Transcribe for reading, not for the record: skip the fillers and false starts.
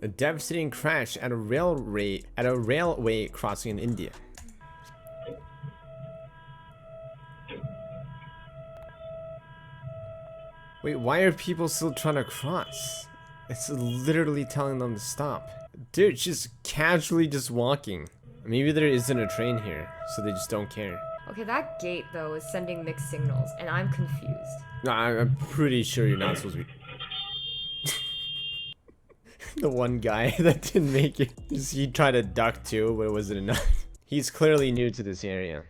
A devastating crash at a railway crossing in India. Wait, why are people still trying to cross? It's literally telling them to stop. Dude, she's casually just walking. Maybe there isn't a train here, so they just don't care. Okay, that gate though is sending mixed signals, and I'm confused. No, I'm pretty sure you're not supposed to be. The one guy that didn't make it. He tried to duck too, but it wasn't enough. He's clearly new to this area.